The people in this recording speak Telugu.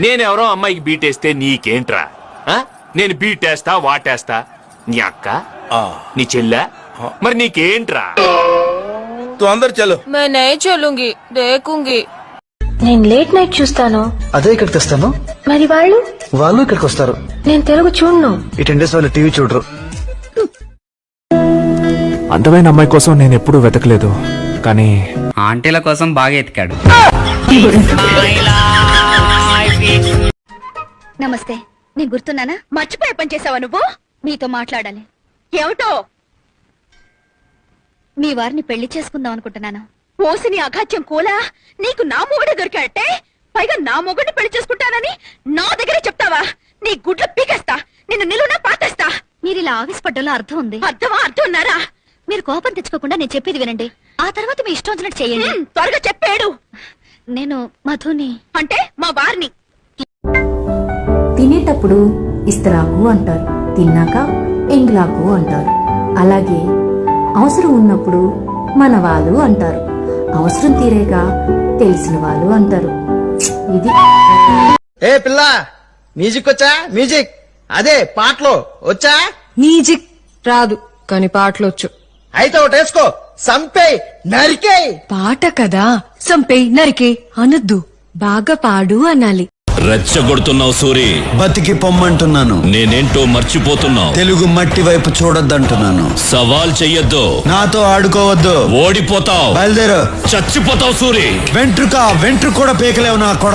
నేనెవరో అమ్మాయికి బీటేస్తే నీకేంట్రా? నేను బీటేస్తా వాటేస్తా. నీ అక్క నీ చెల్లె మరి నీకేంట్రా? అందరు చలో. मैं नहीं चलूंगी, देखूंगी. నేను లేట్ నైట్ చూస్తాను. అదే ఇక్కడికి తెస్తాను. మరి వాళ్ళు ఇక్కడికి వస్తారు. నేను తెలుగు చూడను. ఈ 10 days వాళ్ళు టీవీ చూడరు. అందమైన అమ్మాయి కోసం నేను ఎప్పుడూ వెతకలేదు, కానీ ఆంటీల కోసం బాగా ఎతికాడు. నమస్తే, నీకు గుర్తున్నానా? మర్చిపోయే పని చేసావా నువ్వు? మీతో మాట్లాడాలి. ఏమిటో? మీ వారిని పెళ్లి చేసుకుందాం అనుకుంటున్నాను. ఓసిని అఘాత్యం కూలా, నీకు నా మొగుడే దొరికాడంటే పైగా నా మొగుడిని పెళ్లి చేసుకుంటానని నా దగ్గరే చెప్తావా? నీ గుడ్లు పీకేస్తా, నిన్ను నిలువునా పాతేస్తా. మీరు ఇలా ఆవేశపడ్డంలో అర్థం ఉంది. అర్థమా? అర్థం ఉన్నారా? మీరు కోపం తెచ్చుకోకుండా నేను చెప్పేది వినండి, ఆ తర్వాత మీ ఇష్టం వచ్చినట్టు చెయ్యండి. త్వరగా చెప్పాడు. నేను మధుని, అంటే మా వారిని. తినేటప్పుడు ఇస్తరాకు అంటారు, తిన్నాక ఎంగ్లాకు అంటారు. అలాగే అవసరం ఉన్నప్పుడు మనవాళ్ళు అంటారు, అవసరం తీరేగా తెలిసిన వాళ్ళు అంటారు. ఇది ఏ పిల్ల, మ్యూజిక్ వచ్చా? మ్యూజిక్ అదే పాటలు వచ్చా? మ్యూజిక్ రాదు కానీ పాటలు వచ్చు. అయితే ఒకటి వేసుకో, సంపే నరికే. పాట కదా, సంపే నరికే అనొద్దు, బాగా పాడు అనాలి. రెచ్చగొడుతున్నావు సూరి. బతికి పొమ్మంటున్నాను. నేనేంటో మర్చిపోతున్నావు. తెలుగు మట్టి వైపు చూడొద్దంటున్నాను. సవాల్ చెయ్యొద్దు, నాతో ఆడుకోవద్దు. ఓడిపోతావు, బయలుదేరు. చచ్చిపోతావు సూరి. వెంట్రుక కూడా పీకలేవు నా కొడ.